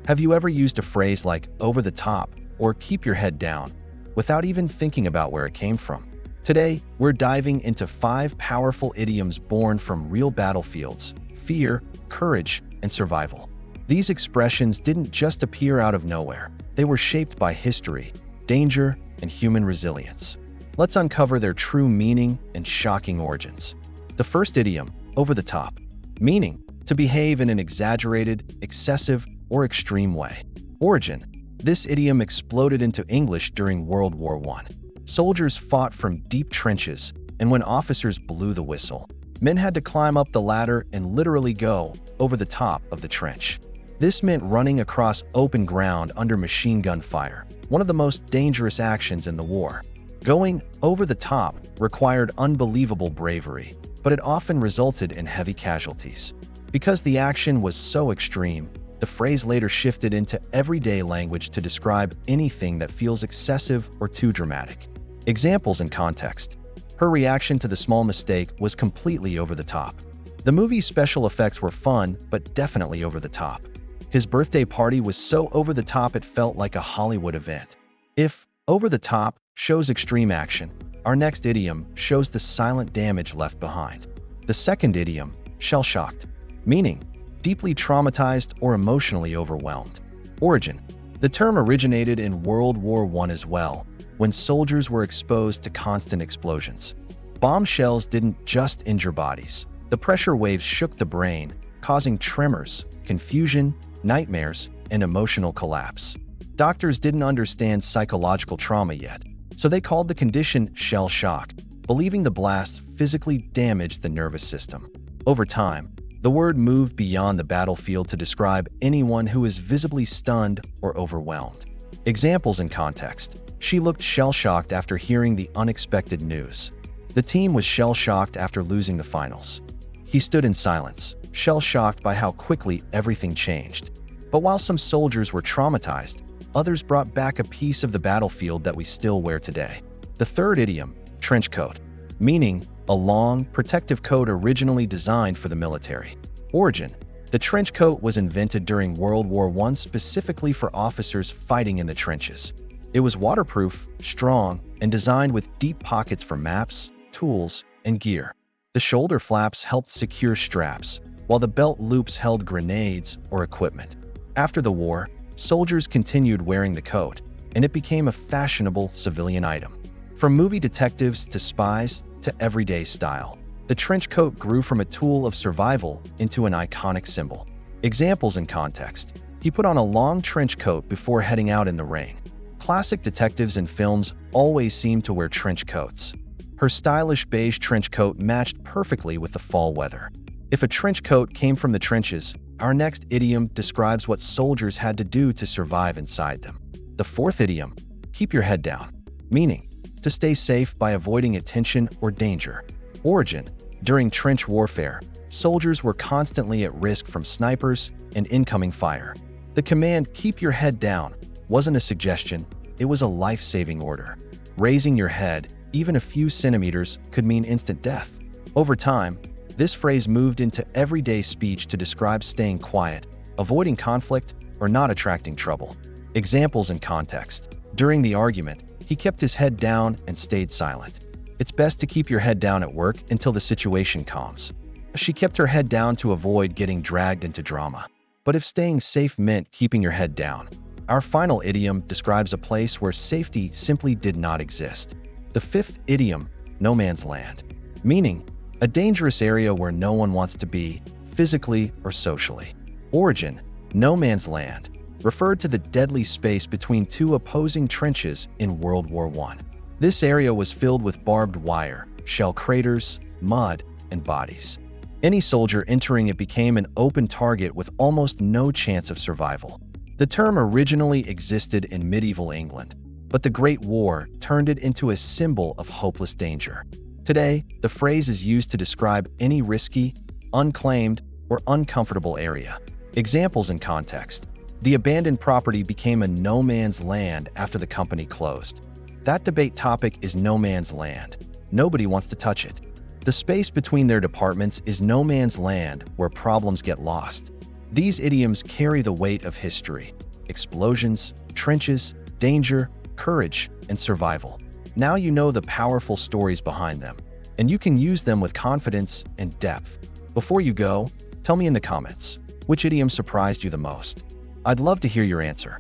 Have you ever used a phrase like over the top or keep your head down without even thinking about where it came from? Today, we're diving into 5 powerful idioms born from real battlefields: fear, courage, and survival. These expressions didn't just appear out of nowhere. They were shaped by history, danger, and human resilience. Let's uncover their true meaning and shocking origins. The first idiom, over the top, meaning to behave in an exaggerated, excessive, or extreme way. Origin: this idiom exploded into English during World War I. Soldiers fought from deep trenches, and when officers blew the whistle, men had to climb up the ladder and literally go over the top of the trench. This meant running across open ground under machine gun fire, one of the most dangerous actions in the war. Going over the top required unbelievable bravery, but it often resulted in heavy casualties. Because the action was so extreme, the phrase later shifted into everyday language to describe anything that feels excessive or too dramatic. Examples and context: her reaction to the small mistake was completely over the top. The movie's special effects were fun, but definitely over the top. His birthday party was so over the top it felt like a Hollywood event. If over the top shows extreme action, our next idiom shows the silent damage left behind. The second idiom, shell-shocked, meaning deeply traumatized or emotionally overwhelmed. Origin: the term originated in World War I as well, when soldiers were exposed to constant explosions. Bomb shells didn't just injure bodies. The pressure waves shook the brain, causing tremors, confusion, nightmares, and emotional collapse. Doctors didn't understand psychological trauma yet, so they called the condition shell shock, believing the blasts physically damaged the nervous system. Over time, the word moved beyond the battlefield to describe anyone who is visibly stunned or overwhelmed. Examples and context: she looked shell-shocked after hearing the unexpected news. The team was shell-shocked after losing the finals. He stood in silence, shell-shocked by how quickly everything changed. But while some soldiers were traumatized, others brought back a piece of the battlefield that we still wear today. The third idiom, trench coat, meaning a long, protective coat originally designed for the military. Origin: the trench coat was invented during World War I specifically for officers fighting in the trenches. It was waterproof, strong, and designed with deep pockets for maps, tools, and gear. The shoulder flaps helped secure straps, while the belt loops held grenades or equipment. After the war, soldiers continued wearing the coat, and it became a fashionable civilian item. From movie detectives to spies to everyday style, the trench coat grew from a tool of survival into an iconic symbol. Examples and context: he put on a long trench coat before heading out in the rain. Classic detectives in films always seem to wear trench coats. Her stylish beige trench coat matched perfectly with the fall weather. If a trench coat came from the trenches, our next idiom describes what soldiers had to do to survive inside them. The fourth idiom, keep your head down, meaning to stay safe by avoiding attention or danger. Origin: during trench warfare, soldiers were constantly at risk from snipers and incoming fire. The command, keep your head down, wasn't a suggestion, it was a life-saving order. Raising your head, even a few centimeters, could mean instant death. Over time, this phrase moved into everyday speech to describe staying quiet, avoiding conflict, or not attracting trouble. Examples and context: during the argument, he kept his head down and stayed silent. It's best to keep your head down at work until the situation calms. She kept her head down to avoid getting dragged into drama. But if staying safe meant keeping your head down, our final idiom describes a place where safety simply did not exist. The fifth idiom, no man's land, meaning a dangerous area where no one wants to be, physically or socially. Origin: no man's land referred to the deadly space between two opposing trenches in World War I. This area was filled with barbed wire, shell craters, mud, and bodies. Any soldier entering it became an open target with almost no chance of survival. The term originally existed in medieval England, but the Great War turned it into a symbol of hopeless danger. Today, the phrase is used to describe any risky, unclaimed, or uncomfortable area. Examples and context: the abandoned property became a no man's land after the company closed. That debate topic is no man's land. Nobody wants to touch it. The space between their departments is no man's land where problems get lost. These idioms carry the weight of history, explosions, trenches, danger, courage, and survival. Now you know the powerful stories behind them, and you can use them with confidence and depth. Before you go, tell me in the comments, which idiom surprised you the most? I'd love to hear your answer.